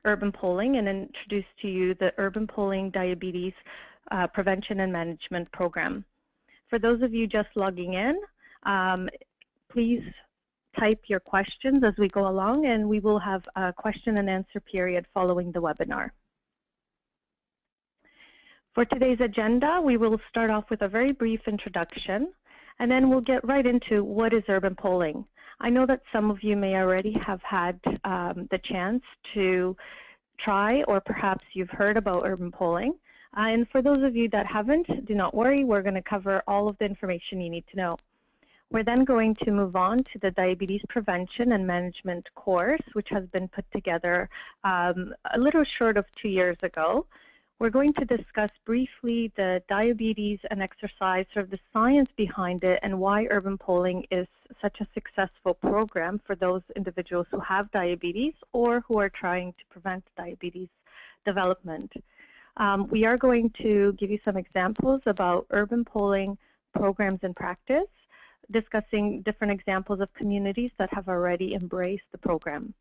urban polling and introduce to you the Urban Polling Diabetes Prevention and Management Program. For those of you just logging in, please type your questions as we go along, and we will have a question and answer period following the webinar. For today's agenda, we will start off with a very brief introduction, and then we'll get right into what is urban polling. I know that some of you may already have had the chance to try, or perhaps you've heard about urban polling. And for those of you that haven't, do not worry, we're going to cover all of the information you need to know. We're then going to move on to the Diabetes Prevention and Management course, which has been put together a little short of 2 years ago. We're going to discuss briefly the diabetes and exercise, sort of the science behind it, and why urban polling is such a successful program for those individuals who have diabetes or who are trying to prevent diabetes development. We are going to give you some examples about urban polling programs in practice, discussing different examples of communities that have already embraced the program.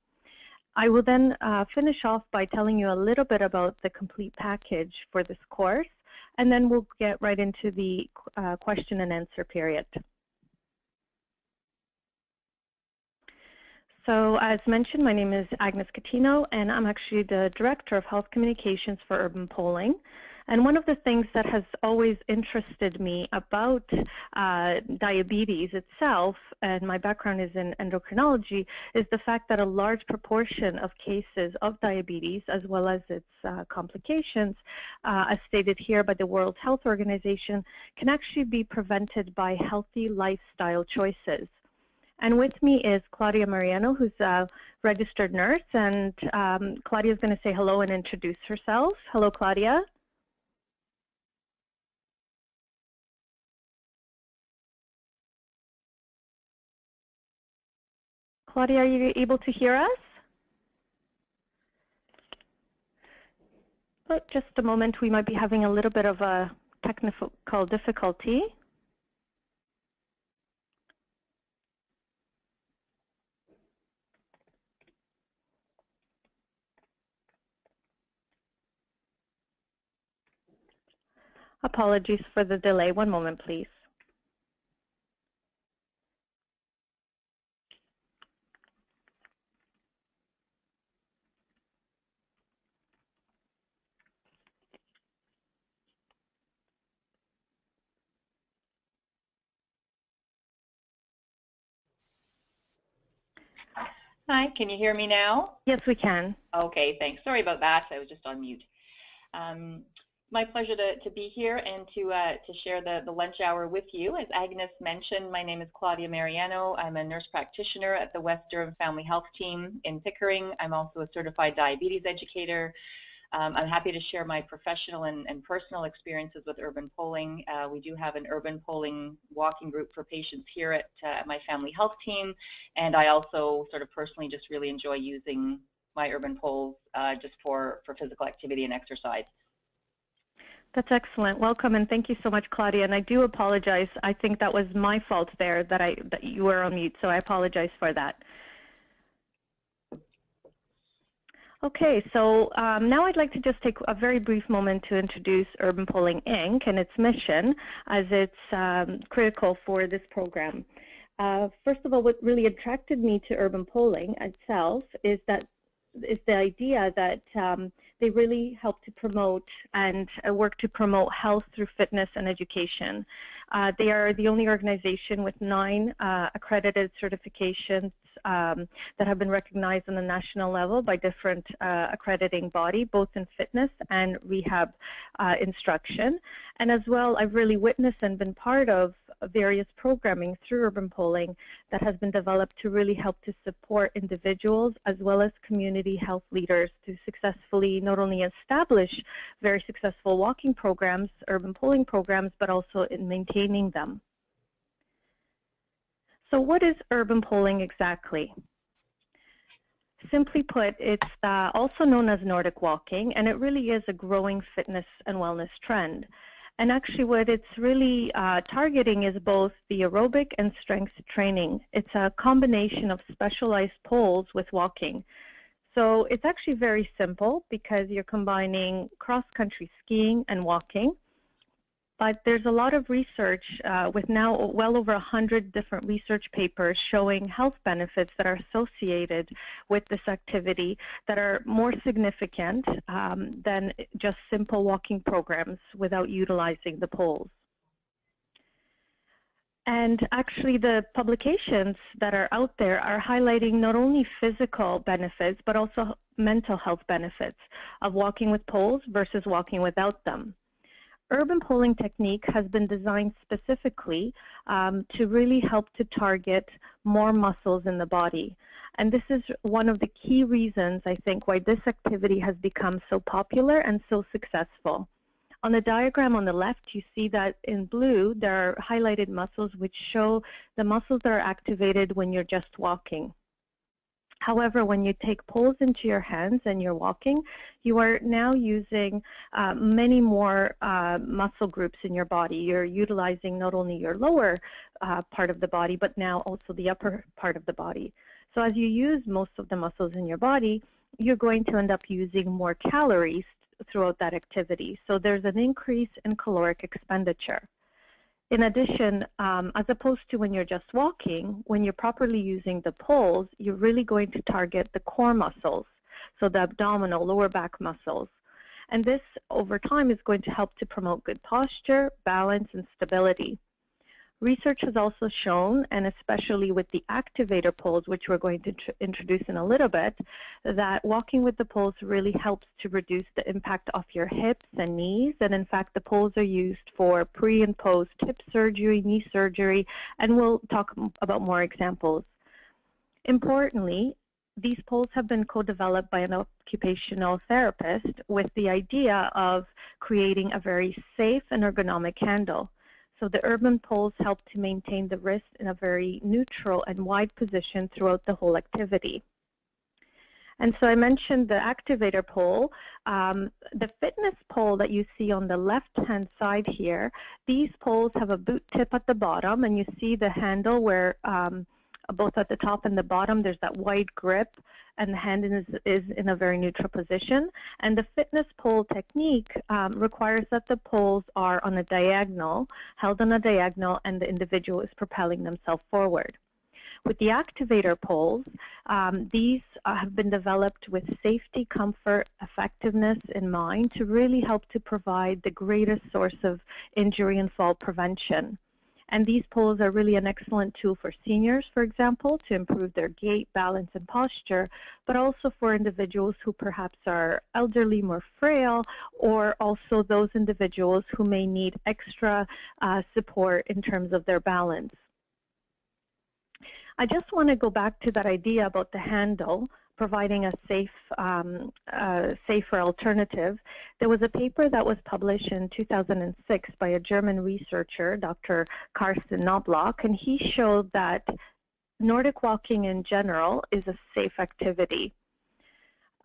I will then finish off by telling you a little bit about the complete package for this course, and then we'll get right into the question and answer period. So as mentioned, my name is Agnes Coutinho, and I'm actually the Director of Health Communications for Urban Polling. And one of the things that has always interested me about diabetes itself, and my background is in endocrinology, is the fact that a large proportion of cases of diabetes, as well as its complications, as stated here by the World Health Organization, can actually be prevented by healthy lifestyle choices. And with me is Claudia Mariano, who's a registered nurse, and Claudia is going to say hello and introduce herself. Hello, Claudia. Claudia, are you able to hear us? But just a moment, we might be having a little bit of a technical difficulty. Apologies for the delay. One moment, please. Hi, can you hear me now? Yes, we can. Okay, thanks. Sorry about that. I was just on mute. My pleasure to be here and to share the lunch hour with you. As Agnes mentioned, my name is Claudia Mariano. I'm a nurse practitioner at the West Durham Family Health Team in Pickering. I'm also a certified diabetes educator. I'm happy to share my professional and personal experiences with urban polling. We do have an urban polling walking group for patients here at my family health team, and I also sort of personally just really enjoy using my urban poles just for physical activity and exercise. That's excellent. Welcome, and thank you so much, Claudia. And I do apologize. I think that was my fault there that you were on mute, so I apologize for that. Okay, so now I'd like to just take a very brief moment to introduce Urban Polling Inc. and its mission, as it's critical for this program. First of all, what really attracted me to urban polling itself is the idea that they really help to promote and work to promote health through fitness and education. They are the only organization with 9 accredited certifications that have been recognized on the national level by different accrediting body, both in fitness and rehab instruction. And as well, I've really witnessed and been part of various programming through urban polling that has been developed to really help to support individuals as well as community health leaders to successfully not only establish very successful walking programs, urban polling programs, but also in maintaining them. So what is urban polling exactly? Simply put, it's also known as Nordic walking, and it really is a growing fitness and wellness trend. And actually what it's really targeting is both the aerobic and strength training. It's a combination of specialized poles with walking. So it's actually very simple because you're combining cross-country skiing and walking. But there's a lot of research with now well over 100 different research papers showing health benefits that are associated with this activity that are more significant than just simple walking programs without utilizing the poles. And actually the publications that are out there are highlighting not only physical benefits but also mental health benefits of walking with poles versus walking without them. Urban poling technique has been designed specifically to really help to target more muscles in the body. And this is one of the key reasons, I think, why this activity has become so popular and so successful. On the diagram on the left, you see that in blue, there are highlighted muscles which show the muscles that are activated when you're just walking. However, when you take poles into your hands and you're walking, you are now using many more muscle groups in your body. You're utilizing not only your lower part of the body, but now also the upper part of the body. So as you use most of the muscles in your body, you're going to end up using more calories throughout that activity. So there's an increase in caloric expenditure. In addition, as opposed to when you're just walking, when you're properly using the poles, you're really going to target the core muscles, so the abdominal, lower back muscles. And this, over time, is going to help to promote good posture, balance, and stability. Research has also shown, and especially with the activator poles, which we're going to introduce in a little bit, that walking with the poles really helps to reduce the impact off your hips and knees. And in fact, the poles are used for pre and post hip surgery, knee surgery, and we'll talk about more examples. Importantly, these poles have been co-developed by an occupational therapist with the idea of creating a very safe and ergonomic handle. So the urban poles help to maintain the wrist in a very neutral and wide position throughout the whole activity. And so I mentioned the activator pole. The fitness pole that you see on the left-hand side here, these poles have a boot tip at the bottom, and you see the handle where both at the top and the bottom there's that wide grip, and the hand is in a very neutral position. And the fitness pole technique requires that the poles are on a diagonal, held on a diagonal, and the individual is propelling themselves forward. With the activator poles, these have been developed with safety, comfort, effectiveness in mind to really help to provide the greatest source of injury and fall prevention. And these poles are really an excellent tool for seniors, for example, to improve their gait, balance, and posture, but also for individuals who perhaps are elderly, more frail, or also those individuals who may need extra support in terms of their balance. I just want to go back to that idea about the handle providing a safer alternative. There was a paper that was published in 2006 by a German researcher, Dr. Carsten Knobloch, and he showed that Nordic walking in general is a safe activity.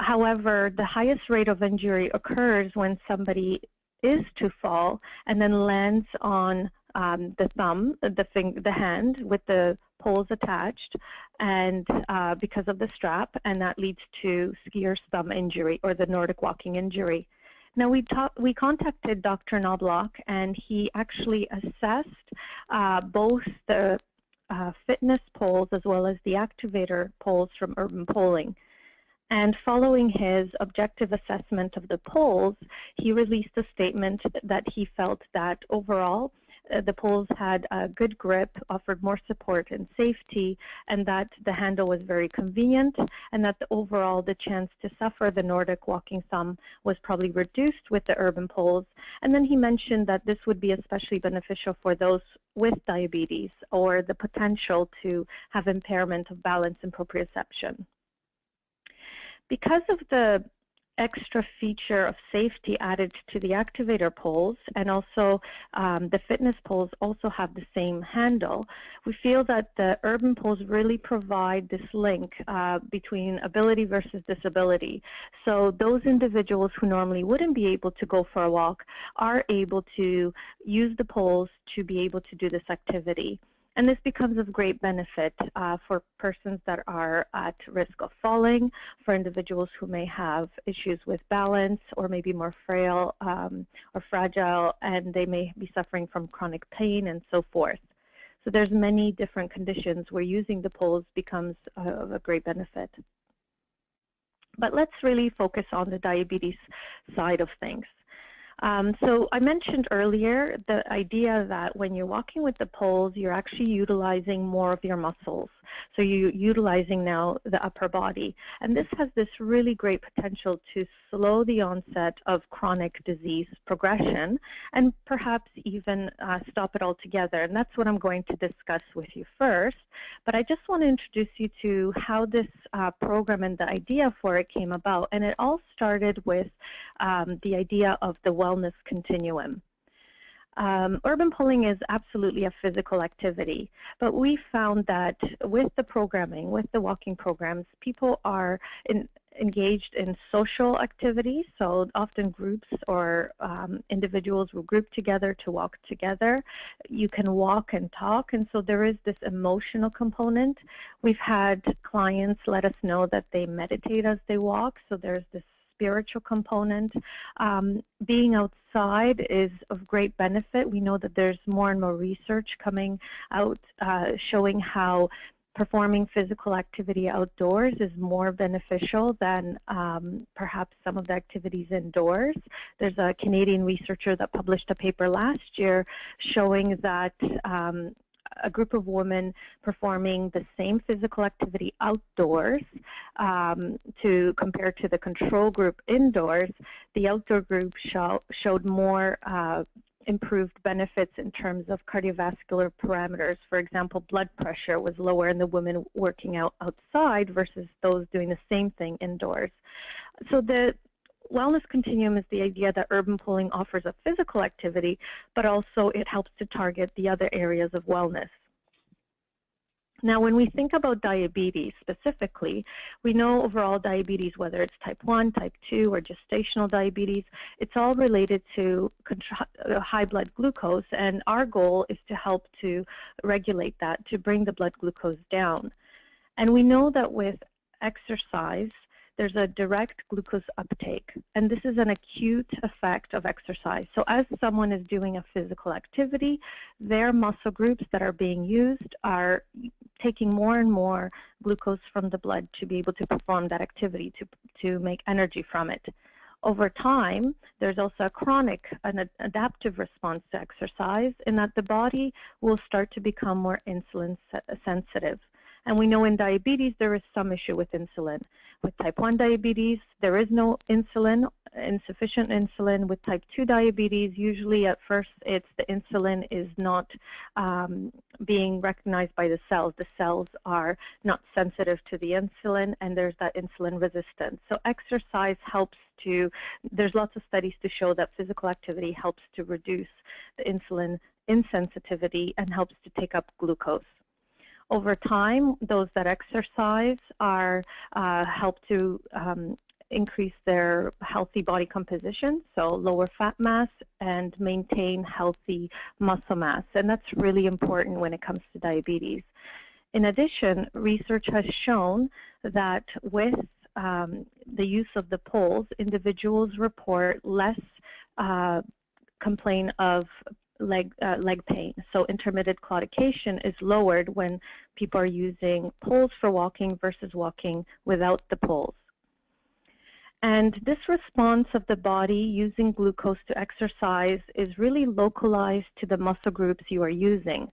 However, the highest rate of injury occurs when somebody is to fall and then lands on the thumb, the hand with the poles attached, and because of the strap, and that leads to skier's thumb injury or the Nordic walking injury. Now we contacted Dr. Knobloch, and he actually assessed both the fitness poles as well as the activator poles from urban poling. And following his objective assessment of the poles, he released a statement that he felt that overall the poles had a good grip, offered more support and safety, and that the handle was very convenient, and that overall the chance to suffer the Nordic walking thumb was probably reduced with the urban poles. And then he mentioned that this would be especially beneficial for those with diabetes or the potential to have impairment of balance and proprioception. Because of the extra feature of safety added to the activator poles, and also the fitness poles also have the same handle, we feel that the urban poles really provide this link between ability versus disability. So those individuals who normally wouldn't be able to go for a walk are able to use the poles to be able to do this activity. And this becomes of great benefit for persons that are at risk of falling, for individuals who may have issues with balance or maybe more frail or fragile, and they may be suffering from chronic pain and so forth. So there's many different conditions where using the poles becomes of a great benefit. But let's really focus on the diabetes side of things. So I mentioned earlier the idea that when you're walking with the poles, you're actually utilizing more of your muscles. So you're utilizing now the upper body. And this has this really great potential to slow the onset of chronic disease progression and perhaps even stop it altogether. And that's what I'm going to discuss with you first. But I just want to introduce you to how this program and the idea for it came about. And it all started with the idea of the wellness continuum. Urban poling is absolutely a physical activity, but we found that with the programming, with the walking programs, people are engaged in social activities, so often groups or individuals will group together to walk together. You can walk and talk, and so there is this emotional component. We've had clients let us know that they meditate as they walk, so there's this spiritual component. Being outside is of great benefit. We know that there's more and more research coming out showing how performing physical activity outdoors is more beneficial than perhaps some of the activities indoors. There's a Canadian researcher that published a paper last year showing that a group of women performing the same physical activity outdoors compared to the control group indoors, the outdoor group showed more improved benefits in terms of cardiovascular parameters. For example, blood pressure was lower in the women working out outside versus those doing the same thing indoors. So the wellness continuum is the idea that urban poling offers a physical activity, but also it helps to target the other areas of wellness. Now, when we think about diabetes specifically, we know overall diabetes, whether it's type 1, type 2, or gestational diabetes, it's all related to high blood glucose, and our goal is to help to regulate that, to bring the blood glucose down. And we know that with exercise, there's a direct glucose uptake, and this is an acute effect of exercise. So as someone is doing a physical activity, their muscle groups that are being used are taking more and more glucose from the blood to be able to perform that activity, to make energy from it. Over time, there's also a chronic, an adaptive response to exercise in that the body will start to become more insulin sensitive. And we know in diabetes there is some issue with insulin. With type 1 diabetes, there is no insulin, insufficient insulin. With type 2 diabetes, usually at first it's the insulin is not being recognized by the cells. The cells are not sensitive to the insulin, and there's that insulin resistance. So exercise helps to, there's lots of studies to show that physical activity helps to reduce the insulin insensitivity and helps to take up glucose. Over time, those that exercise are help to increase their healthy body composition, so lower fat mass, and maintain healthy muscle mass. And that's really important when it comes to diabetes. In addition, research has shown that with the use of the poles, individuals report less complaint of leg pain. So intermittent claudication is lowered when people are using poles for walking versus walking without the poles. And this response of the body using glucose to exercise is really localized to the muscle groups you are using.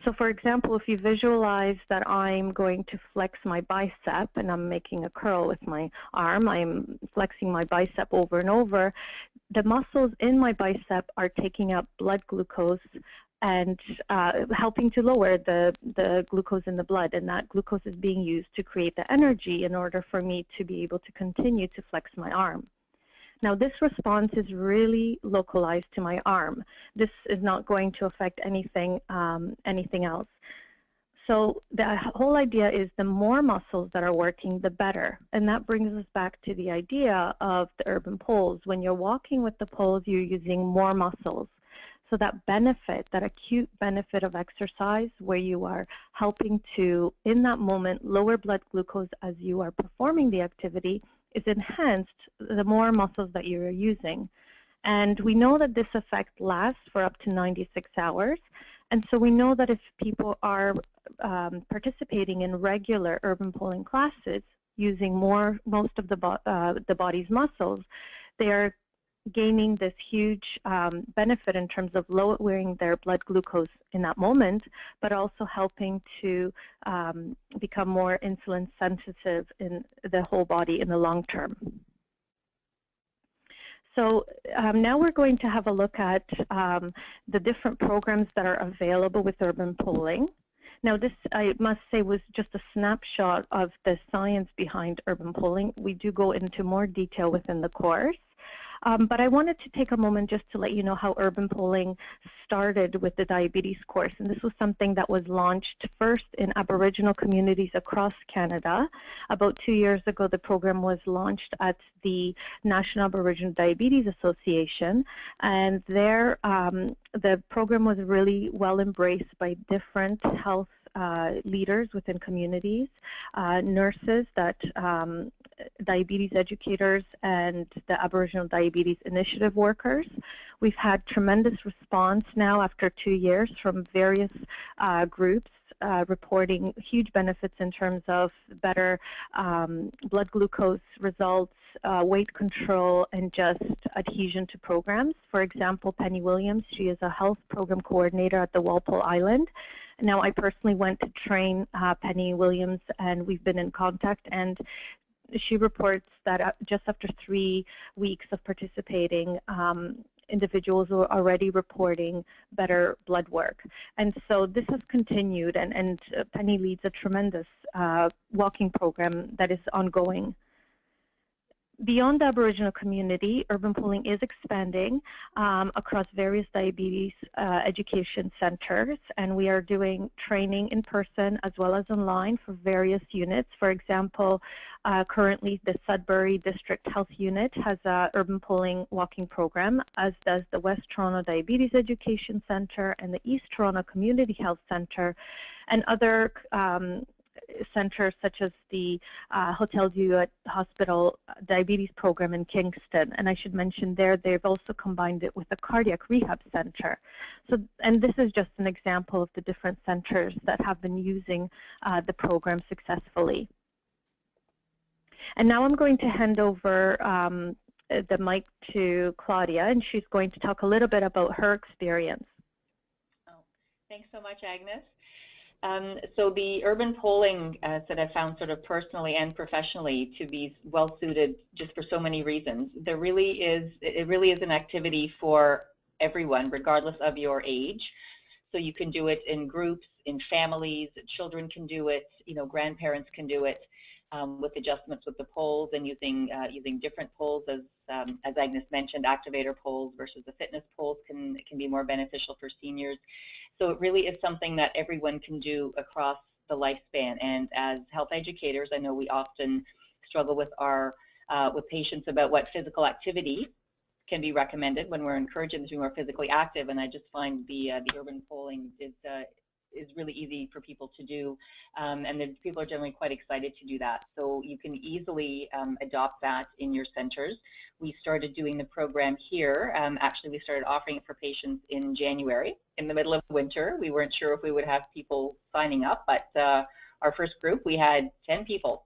So for example, if you visualize that I'm going to flex my bicep and I'm making a curl with my arm, I'm flexing my bicep over and over, the muscles in my bicep are taking up blood glucose and helping to lower the glucose in the blood, and that glucose is being used to create the energy in order for me to be able to continue to flex my arm. Now this response is really localized to my arm. This is not going to affect anything else. So the whole idea is the more muscles that are working, the better. And that brings us back to the idea of the urban poles. When you're walking with the poles, you're using more muscles. So that benefit, that acute benefit of exercise where you are helping to, in that moment, lower blood glucose as you are performing the activity is enhanced the more muscles that you are using. And we know that this effect lasts for up to 96 hours. And so we know that if people are participating in regular urban pulling classes using most of the body's muscles, they are gaining this huge benefit in terms of lowering their blood glucose in that moment, but also helping to become more insulin sensitive in the whole body in the long term. So now we're going to have a look at the different programs that are available with urban pulling. Now this, I must say, was just a snapshot of the science behind urban pulling. We do go into more detail within the course. But I wanted to take a moment just to let you know how urban pulling started with the diabetes course. And this was something that was launched first in Aboriginal communities across Canada. About 2 years ago, the program was launched at the National Aboriginal Diabetes Association. And there, the program was really well embraced by different health leaders within communities, nurses, diabetes educators, and the Aboriginal Diabetes Initiative workers. We've had tremendous response now after 2 years from various groups reporting huge benefits in terms of better blood glucose results, weight control, and just adhesion to programs. For example, Penny Williams, she is a health program coordinator at the Walpole Island. Now, I personally went to train Penny Williams, and we've been in contact, and she reports that just after 3 weeks of participating, individuals were already reporting better blood work. And so this has continued, and Penny leads a tremendous walking program that is ongoing. Beyond the Aboriginal community, urban pulling is expanding across various diabetes education centers, and we are doing training in person as well as online for various units. For example, currently the Sudbury District Health Unit has an urban pulling walking program, as does the West Toronto Diabetes Education Centre and the East Toronto Community Health Centre, and other centers such as the Hotel du Hospital Diabetes Program in Kingston. And I should mention there, they've also combined it with a cardiac rehab center. So, and this is just an example of the different centers that have been using the program successfully. And now I'm going to hand over the mic to Claudia, and she's going to talk a little bit about her experience. Oh, thanks so much, Agnes. So the urban polling that I found sort of personally and professionally to be well suited just for so many reasons. It really is an activity for everyone, regardless of your age. So you can do it in groups, in families, children can do it, grandparents can do it with adjustments with the poles and using different poles, as Agnes mentioned, activator poles versus the fitness poles can be more beneficial for seniors. So it really is something that everyone can do across the lifespan. And as health educators, I know we often struggle with our with patients about what physical activity can be recommended when we're encouraging them to be more physically active. And I just find the urban polling is really easy for people to do, and then people are generally quite excited to do that. So you can easily adopt that in your centers. We started doing the program here. Actually, we started offering it for patients in January, in the middle of winter. We weren't sure if we would have people signing up, but our first group, we had 10 people,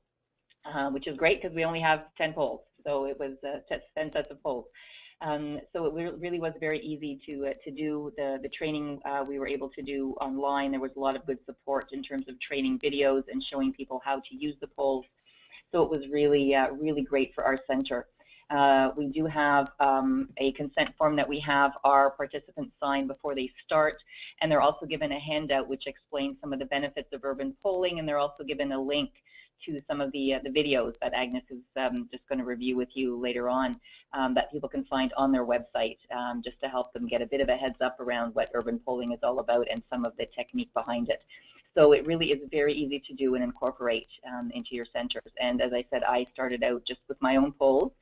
which is great because we only have 10 poles. So it was 10 sets of poles. So it really was very easy to do the training we were able to do online. There was a lot of good support in terms of training videos and showing people how to use the poles. So it was really, really great for our center. We do have a consent form that we have our participants sign before they start, and they're also given a handout which explains some of the benefits of urban polling, and they're also given a link to some of the videos that Agnes is just going to review with you later on that people can find on their website just to help them get a bit of a heads up around what urban polling is all about and some of the technique behind it. So it really is very easy to do and incorporate into your centers. And as I said, I started out just with my own poles.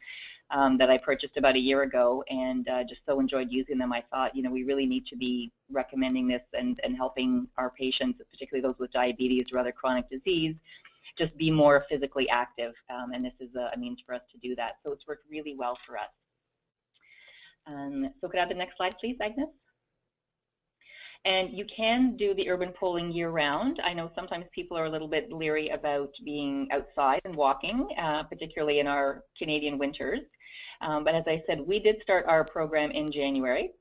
that I purchased about a year ago, and just so enjoyed using them. I thought, you know, we really need to be recommending this and helping our patients, particularly those with diabetes or other chronic disease, just be more physically active, and this is a means for us to do that. So it's worked really well for us. So could I have the next slide, please, Agnes? And you can do the urban poling year-round. I know sometimes people are a little bit leery about being outside and walking, particularly in our Canadian winters. But as I said, we did start our program in January.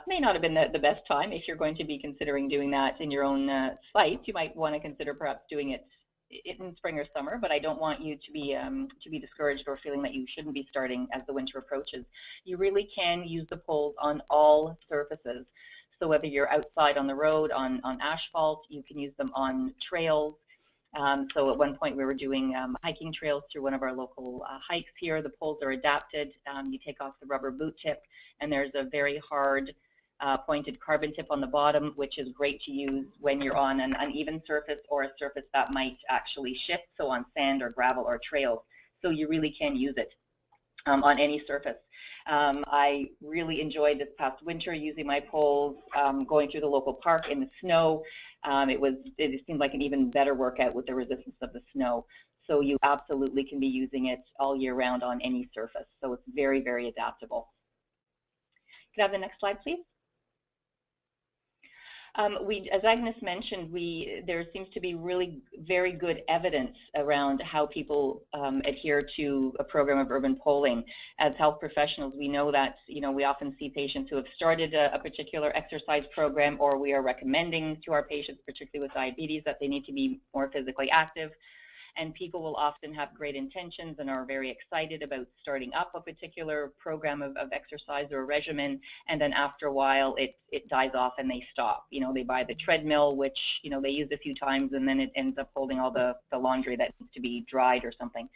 May not have been the best time if you're going to be considering doing that in your own site. You might want to consider perhaps doing it in spring or summer, but I don't want you to be discouraged or feeling that you shouldn't be starting as the winter approaches. You really can use the poles on all surfaces. So whether you're outside on the road, on asphalt, you can use them on trails. So at one point we were doing hiking trails through one of our local hikes here. The poles are adapted. You take off the rubber boot tip, and there's a very hard pointed carbon tip on the bottom, which is great to use when you're on an uneven surface or a surface that might actually shift, so on sand or gravel or trails. So you really can use it on any surface. I really enjoyed this past winter using my poles, going through the local park in the snow. It seemed like an even better workout with the resistance of the snow. So you absolutely can be using it all year round on any surface. So it's very, very adaptable. Could I have the next slide, please? As Agnes mentioned, there seems to be really very good evidence around how people adhere to a program of urban poling. As health professionals, we know that, you know, we often see patients who have started a particular exercise program, or we are recommending to our patients, particularly with diabetes, that they need to be more physically active. And people will often have great intentions and are very excited about starting up a particular program of exercise or a regimen, and then after a while it dies off and they stop. You know, they buy the treadmill, which, you know, they use a few times, and then it ends up holding all the laundry that needs to be dried or something.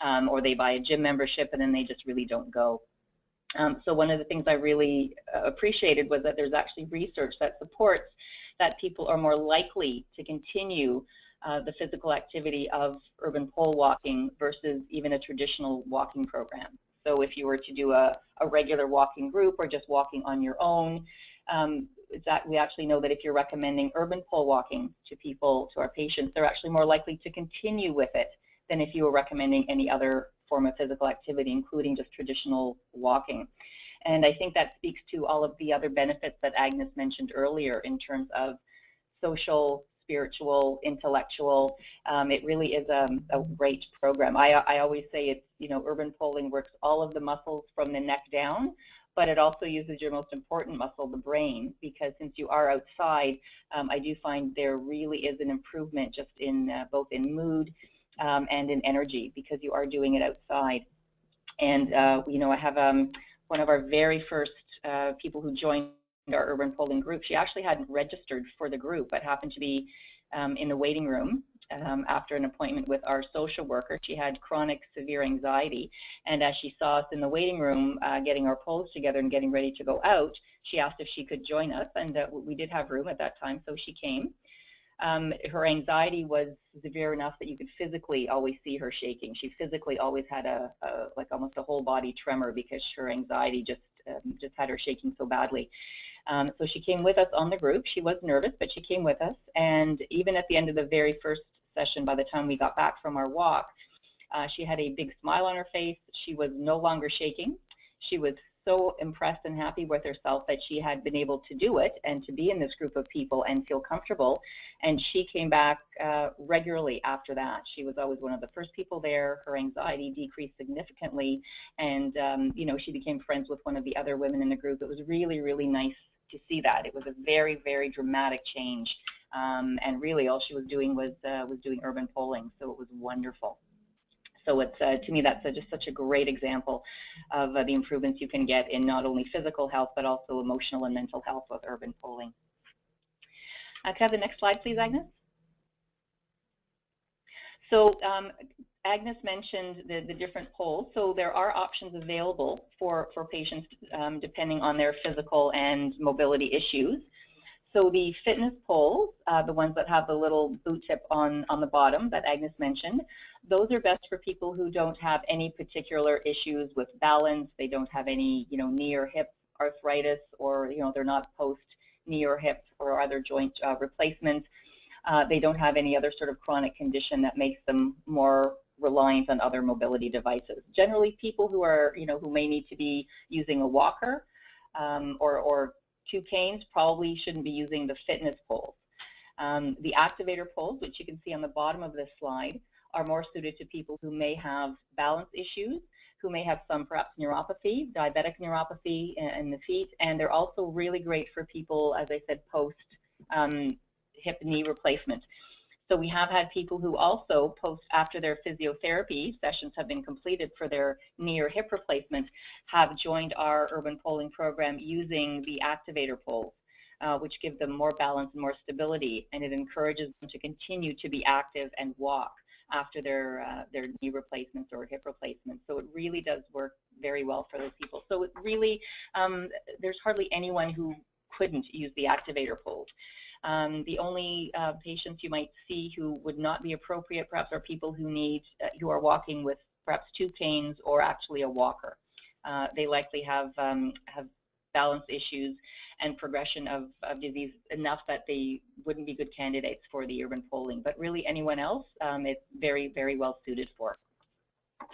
Or they buy a gym membership and then they just really don't go. So one of the things I really appreciated was that there's actually research that supports that people are more likely to continue the physical activity of urban pole walking versus even a traditional walking program. So if you were to do a regular walking group or just walking on your own, we actually know that if you're recommending urban pole walking to people, to our patients, they're actually more likely to continue with it than if you were recommending any other form of physical activity, including just traditional walking. And I think that speaks to all of the other benefits that Agnes mentioned earlier in terms of social, spiritual, intellectual. It really is a great program. I always say it's, you know, urban poling works all of the muscles from the neck down, but it also uses your most important muscle, the brain, because since you are outside, I do find there really is an improvement just in both in mood and in energy, because you are doing it outside. And you know, I have one of our very first people who joined our urban poling group. She actually hadn't registered for the group, but happened to be in the waiting room after an appointment with our social worker. She had chronic severe anxiety, and as she saw us in the waiting room getting our poles together and getting ready to go out, she asked if she could join us, and we did have room at that time, so she came. Her anxiety was severe enough that you could physically always see her shaking. She physically always had like almost a whole body tremor because her anxiety just had her shaking so badly. So she came with us on the group. She was nervous, but she came with us. And even at the end of the very first session, by the time we got back from our walk, she had a big smile on her face. She was no longer shaking. She was so impressed and happy with herself that she had been able to do it and to be in this group of people and feel comfortable. And she came back regularly after that. She was always one of the first people there. Her anxiety decreased significantly, and you know, she became friends with one of the other women in the group. It was really, really nice to see that. It was a very, very dramatic change, and really all she was doing was doing urban poling, so it was wonderful. So it's, to me, that's just such a great example of the improvements you can get in not only physical health, but also emotional and mental health with urban poling. Can I have the next slide, please, Agnes? So Agnes mentioned the different poles. So there are options available for patients depending on their physical and mobility issues. So the fitness poles, the ones that have the little boot tip on the bottom that Agnes mentioned, those are best for people who don't have any particular issues with balance. They don't have any, knee or hip arthritis, or, they're not post-knee or hip or other joint replacement. They don't have any other sort of chronic condition that makes them more reliant on other mobility devices. Generally, people who are, who may need to be using a walker or 2 canes probably shouldn't be using the fitness poles. The activator poles, which you can see on the bottom of this slide, are more suited to people who may have balance issues, who may have some perhaps neuropathy, diabetic neuropathy in the feet, and they're also really great for people, as I said, post hip knee replacement. So we have had people who also after their physiotherapy sessions have been completed for their knee or hip replacement, have joined our urban poling program using the activator poles, which give them more balance and more stability, and it encourages them to continue to be active and walk after their knee replacements or hip replacements. So it really does work very well for those people. So it really, there's hardly anyone who couldn't use the activator poles. The only patients you might see who would not be appropriate perhaps are people who who are walking with perhaps 2 canes or actually a walker. They likely have balance issues and progression of disease enough that they wouldn't be good candidates for the urban poling. But really anyone else, it's very, very well suited for. Can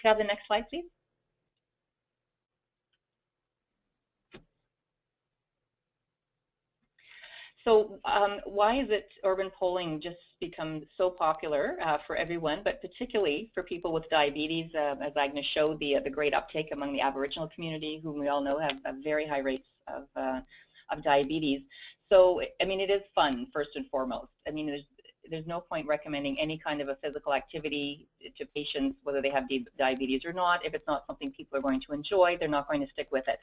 I have the next slide, please? So why is it urban poling just become so popular for everyone, but particularly for people with diabetes? As Agnes showed, the great uptake among the Aboriginal community, whom we all know have very high rates of diabetes. So, I mean, it is fun, first and foremost. I mean, there's no point recommending any kind of a physical activity to patients, whether they have diabetes or not. If it's not something people are going to enjoy, they're not going to stick with it.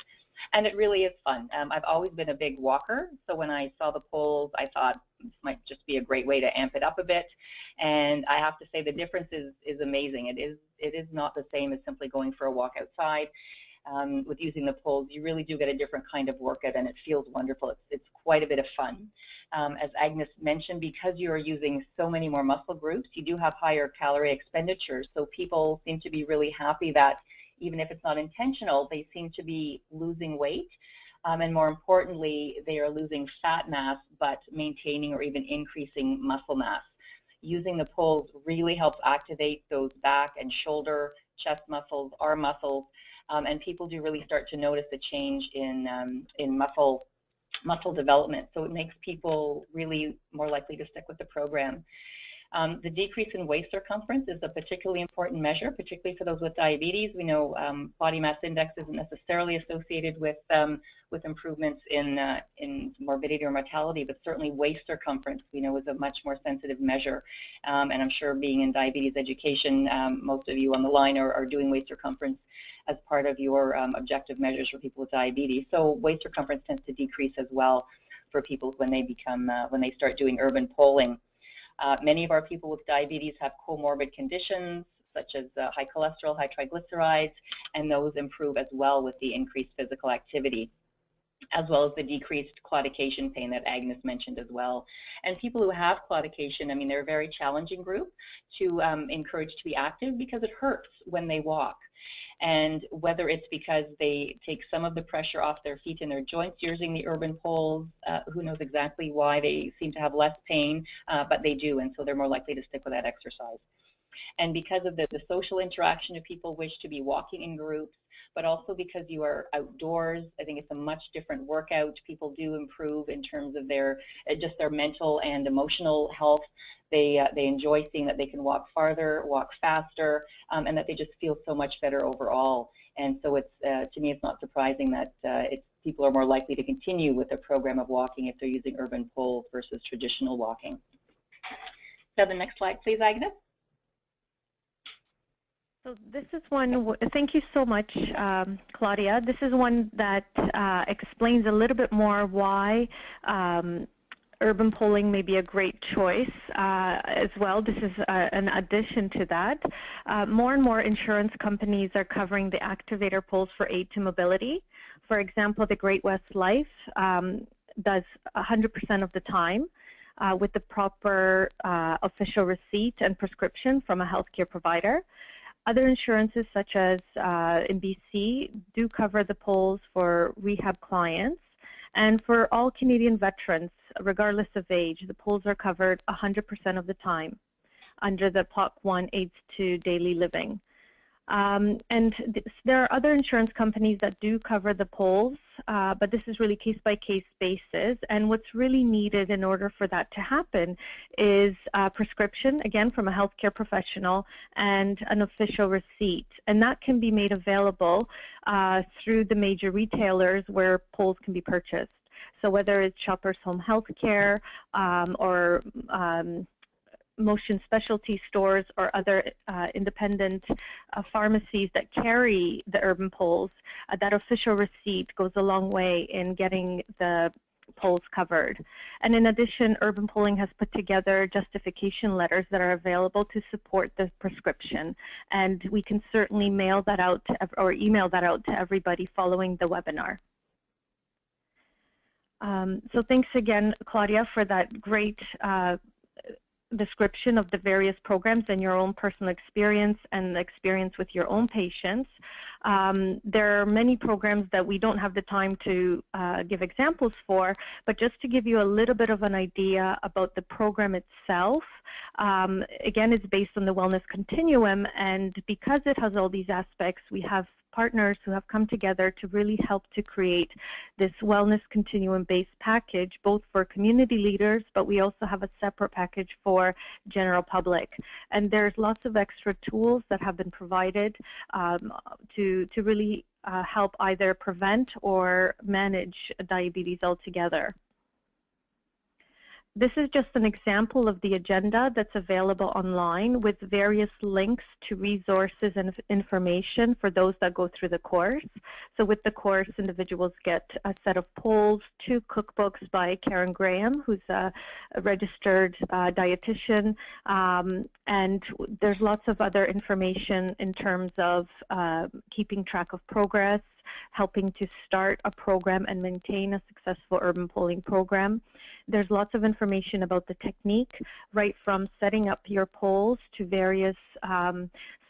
And it really is fun. I've always been a big walker, so when I saw the poles, I thought this might just be a great way to amp it up a bit. And I have to say the difference is amazing. It is not the same as simply going for a walk outside. With using the poles, you really do get a different kind of workout, and it feels wonderful. It's quite a bit of fun. As Agnes mentioned, because you are using so many more muscle groups, you do have higher calorie expenditures. So people seem to be really happy that even if it's not intentional, they seem to be losing weight. And more importantly, they are losing fat mass, but maintaining or even increasing muscle mass. Using the poles really helps activate those back and shoulder, chest muscles, arm muscles, and people do really start to notice a change in muscle development. So it makes people really more likely to stick with the program. The decrease in waist circumference is a particularly important measure, particularly for those with diabetes. We know body mass index isn't necessarily associated with improvements in morbidity or mortality, but certainly waist circumference we know is a much more sensitive measure. And I'm sure being in diabetes education, most of you on the line are doing waist circumference as part of your objective measures for people with diabetes. So waist circumference tends to decrease as well for people when they start doing urban poling. Many of our people with diabetes have comorbid conditions such as high cholesterol, high triglycerides, and those improve as well with the increased physical activity, as well as the decreased claudication pain that Agnes mentioned as well. And people who have claudication, I mean, they're a very challenging group to encourage to be active because it hurts when they walk. And whether it's because they take some of the pressure off their feet and their joints using the urban poles, who knows exactly why they seem to have less pain, but they do, and so they're more likely to stick with that exercise. And because of the social interaction of people wish to be walking in groups, but also because you are outdoors, I think it's a much different workout. People do improve in terms of just their mental and emotional health. They enjoy seeing that they can walk farther, walk faster, and that they just feel so much better overall. And so it's to me, it's not surprising that people are more likely to continue with a program of walking if they're using urban poles versus traditional walking. So the next slide, please, Agnes. So this is one, thank you so much, Claudia. This is one that explains a little bit more why urban poling may be a great choice as well. This is an addition to that. More and more insurance companies are covering the activator poles for aid to mobility. For example, the Great West Life does 100% of the time with the proper official receipt and prescription from a healthcare provider. Other insurances, such as in BC, do cover the poles for rehab clients. And for all Canadian veterans, regardless of age, the poles are covered 100% of the time under the POC 1 Aids to Daily Living. There are other insurance companies that do cover the poles, but this is really case-by-case basis. And what's really needed in order for that to happen is a prescription, again, from a healthcare professional and an official receipt. And that can be made available through the major retailers where poles can be purchased. So whether it's Shoppers Home Healthcare or Motion Specialty stores or other independent pharmacies that carry the urban poles, that official receipt goes a long way in getting the poles covered. And in addition, Urban Poling has put together justification letters that are available to support the prescription. And we can certainly mail that out to, or email that out to everybody following the webinar. So thanks again, Claudia, for that great description of the various programs and your own personal experience and the experience with your own patients. There are many programs that we don't have the time to give examples for, but just to give you a little bit of an idea about the program itself, again, it's based on the wellness continuum, and because it has all these aspects, we have partners who have come together to really help to create this wellness continuum-based package, both for community leaders, but we also have a separate package for general public. And there's lots of extra tools that have been provided to really help either prevent or manage diabetes altogether. This is just an example of the agenda that's available online with various links to resources and information for those that go through the course. So with the course, individuals get a set of polls, 2 cookbooks by Karen Graham, who's a registered dietitian, and there's lots of other information in terms of keeping track of progress, helping to start a program and maintain a successful urban poling program. There's lots of information about the technique, right from setting up your poles to various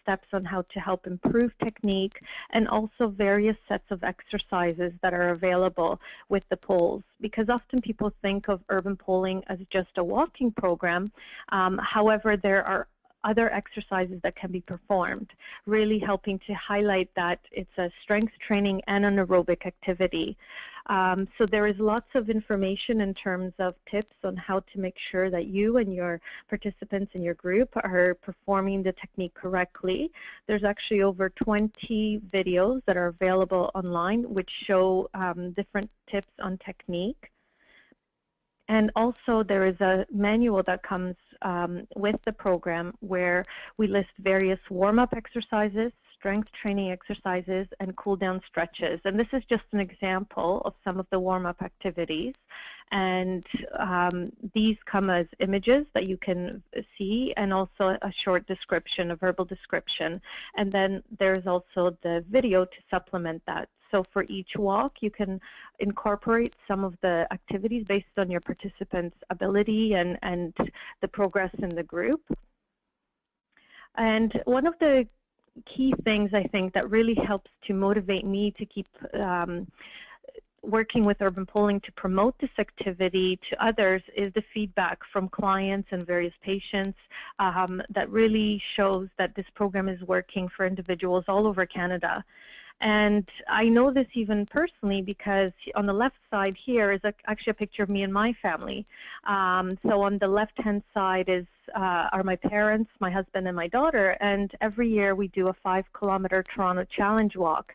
steps on how to help improve technique, and also various sets of exercises that are available with the poles. Because often people think of urban poling as just a walking program. However, there are other exercises that can be performed, really helping to highlight that it's a strength training and an aerobic activity. So there is lots of information in terms of tips on how to make sure that you and your participants in your group are performing the technique correctly. There's actually over 20 videos that are available online which show different tips on technique. And also there is a manual that comes with the program where we list various warm-up exercises, strength training exercises, and cool-down stretches. And this is just an example of some of the warm-up activities. And these come as images that you can see, and also a short description, a verbal description. And then there's also the video to supplement that. So for each walk, you can incorporate some of the activities based on your participants' ability and the progress in the group. And one of the key things, I think, that really helps to motivate me to keep working with urban poling to promote this activity to others is the feedback from clients and various patients that really shows that this program is working for individuals all over Canada. And I know this even personally because on the left side here is actually a picture of me and my family. So on the left-hand side are my parents, my husband, and my daughter, and every year we do a 5-kilometer Toronto Challenge walk.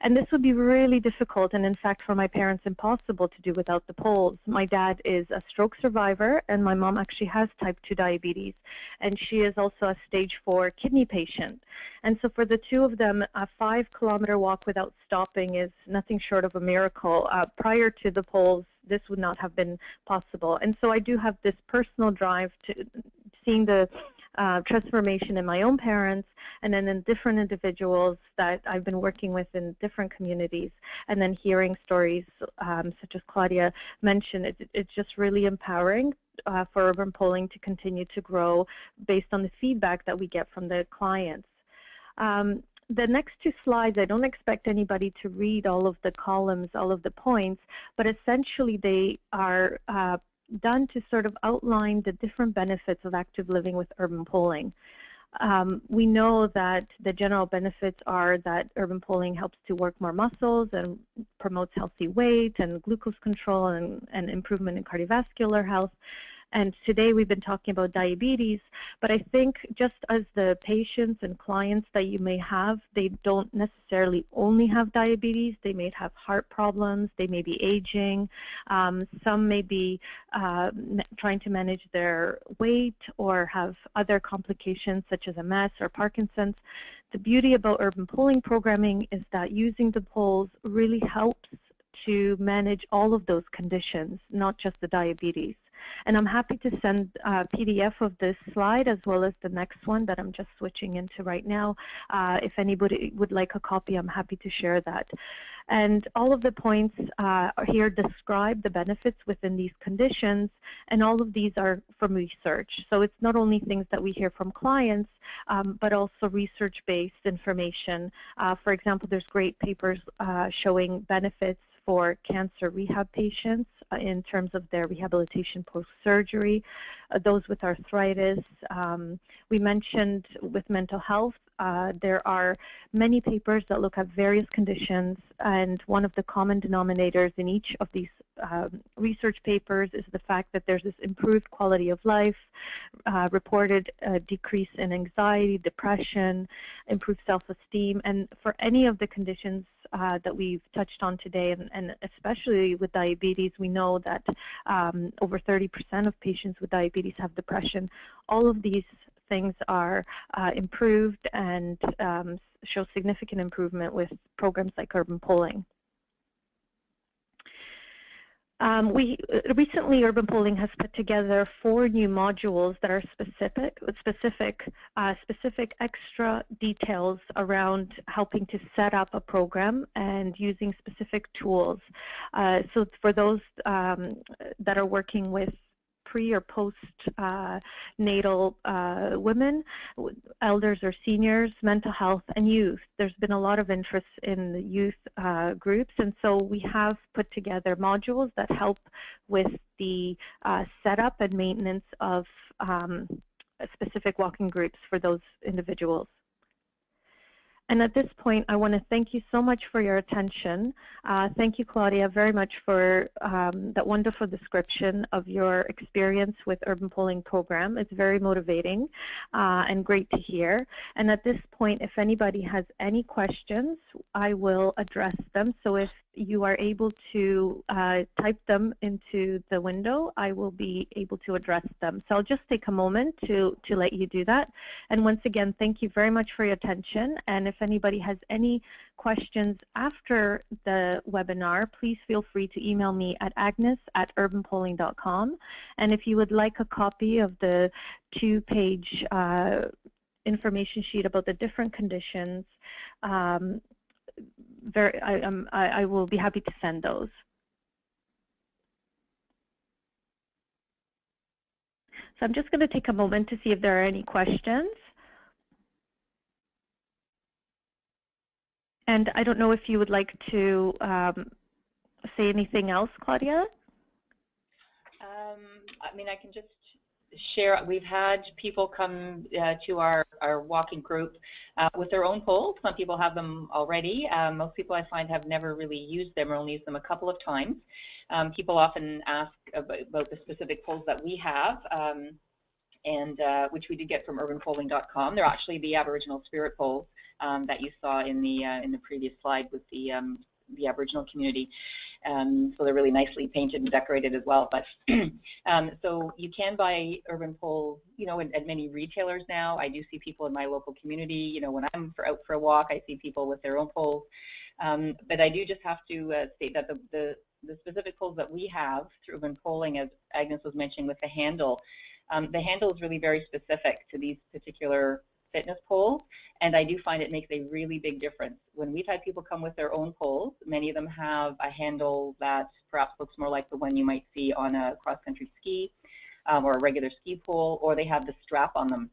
And this would be really difficult, and in fact for my parents impossible to do without the poles. My dad is a stroke survivor, and my mom actually has type 2 diabetes, and she is also a stage 4 kidney patient. And so for the two of them, a 5-kilometer walk without stopping is nothing short of a miracle. Prior to the poles, this would not have been possible. And so I do have this personal drive to seeing the transformation in my own parents, and then in different individuals that I've been working with in different communities, and then hearing stories such as Claudia mentioned. It's just really empowering for urban polling to continue to grow based on the feedback that we get from the clients. The next two slides, I don't expect anybody to read all of the columns, all of the points, but essentially they are done to sort of outline the different benefits of active living with urban polling. We know that the general benefits are that urban polling helps to work more muscles and promotes healthy weight and glucose control and improvement in cardiovascular health. And today we've been talking about diabetes, but I think just as the patients and clients that you may have, they don't necessarily only have diabetes. They may have heart problems, they may be aging, some may be trying to manage their weight or have other complications such as MS or Parkinson's. The beauty about urban polling programming is that using the polls really helps to manage all of those conditions, not just the diabetes. And I'm happy to send a PDF of this slide as well as the next one that I'm just switching into right now. If anybody would like a copy, I'm happy to share that. And all of the points here describe the benefits within these conditions, and all of these are from research. So it's not only things that we hear from clients, but also research-based information. For example, there's great papers showing benefits for cancer rehab patients in terms of their rehabilitation post-surgery, those with arthritis. We mentioned with mental health, there are many papers that look at various conditions, and one of the common denominators in each of these research papers is the fact that there's this improved quality of life, reported decrease in anxiety, depression, improved self-esteem, and for any of the conditions that we've touched on today, and especially with diabetes, we know that over 30% of patients with diabetes have depression. All of these things are improved and show significant improvement with programs like urban polling. Recently, Urban Polling has put together 4 new modules that are specific extra details around helping to set up a program and using specific tools. So for those that are working with pre or post-natal women, elders or seniors, mental health, and youth. There's been a lot of interest in the youth groups, and so we have put together modules that help with the setup and maintenance of specific walking groups for those individuals. And at this point, I want to thank you so much for your attention. Thank you, Claudia, very much for that wonderful description of your experience with Urban Polling program. It's very motivating and great to hear. And at this point, if anybody has any questions, I will address them. So if you are able to type them into the window, I will be able to address them. So I'll just take a moment to let you do that. And once again, thank you very much for your attention. And if anybody has any questions after the webinar, please feel free to email me at agnes@urbanpolling.com. And if you would like a copy of the 2-page information sheet about the different conditions, I will be happy to send those. So I'm just going to take a moment to see if there are any questions. And I don't know if you would like to say anything else, Claudia? I mean, I can just share. We've had people come to our walking group with their own poles. Some people have them already. Most people I find have never really used them or only used them a couple of times. People often ask about the specific poles that we have, and which we did get from urbanpolling.com. They're actually the Aboriginal spirit poles that you saw in the previous slide with the Aboriginal community. So they're really nicely painted and decorated as well. But so you can buy urban poles, you know, at many retailers now. I do see people in my local community. You know, when I'm out for a walk, I see people with their own poles. But I do just have to state that the specific poles that we have through urban polling, as Agnes was mentioning with the handle, The handle is really very specific to these particular fitness poles, and I do find it makes a really big difference. When we've had people come with their own poles, many of them have a handle that perhaps looks more like the one you might see on a cross-country ski or a regular ski pole, or they have the strap on them.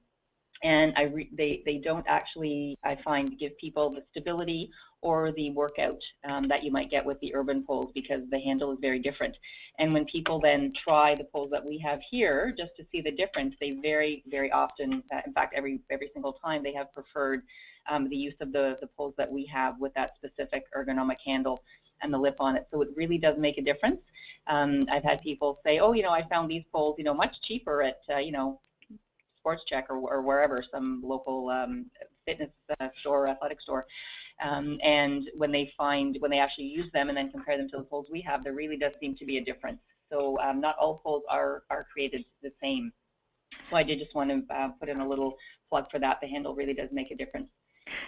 And they don't actually, I find, give people the stability or the workout that you might get with the urban poles, because the handle is very different. And when people then try the poles that we have here, just to see the difference, they very, very often, in fact, every single time, they have preferred the use of the poles that we have with that specific ergonomic handle and the lip on it. So it really does make a difference. I've had people say, oh, I found these poles, much cheaper at, Sports Check or wherever, some local fitness store or athletic store. And when they actually use them and then compare them to the poles we have, there really does seem to be a difference. So not all poles are created the same. So I did just want to put in a little plug for that. The handle really does make a difference.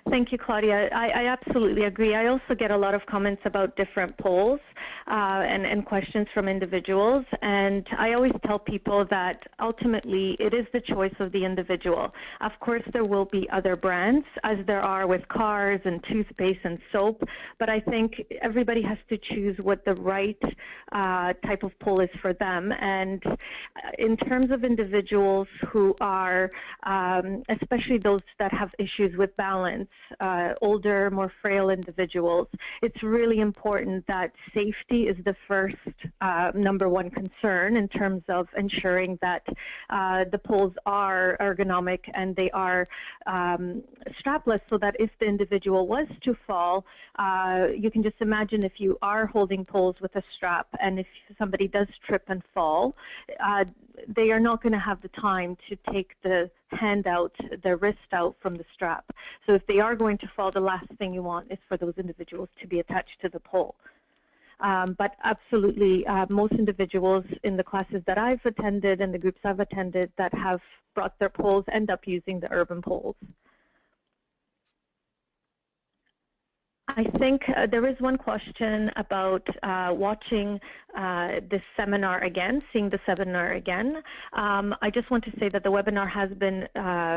Thank you, Claudia. I absolutely agree. I also get a lot of comments about different poles and questions from individuals, and I always tell people that ultimately it is the choice of the individual. Of course, there will be other brands, as there are with cars and toothpaste and soap, but I think everybody has to choose what the right type of pole is for them. And in terms of individuals who are, especially those that have issues with balance, older, more frail individuals, it's really important that safety is the first #1 concern in terms of ensuring that the poles are ergonomic and they are strapless, so that if the individual was to fall, you can just imagine if you are holding poles with a strap and if somebody does trip and fall, they are not going to have the time to take the hand out, the wrist out from the strap. So if they are going to fall, the last thing you want is for those individuals to be attached to the pole. But absolutely, most individuals in the classes that I've attended and the groups I've attended that have brought their poles end up using the urban poles. I think there is one question about watching this seminar again, seeing the seminar again. I just want to say that the webinar has been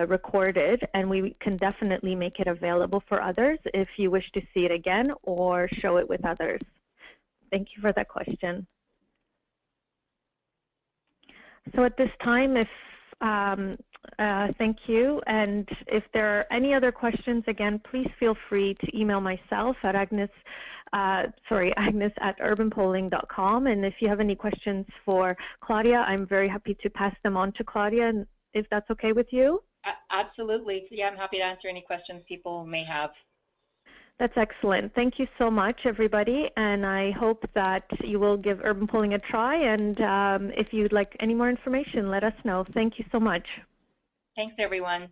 recorded, and we can definitely make it available for others if you wish to see it again or show it with others. Thank you for that question. So at this time, if thank you. And if there are any other questions, again, please feel free to email myself at Agnes at urbanpoling.com. And if you have any questions for Claudia, I'm very happy to pass them on to Claudia, if that's okay with you. Absolutely. Yeah, I'm happy to answer any questions people may have. That's excellent. Thank you so much, everybody, and I hope that you will give urban poling a try, and if you'd like any more information, let us know. Thank you so much. Thanks, everyone.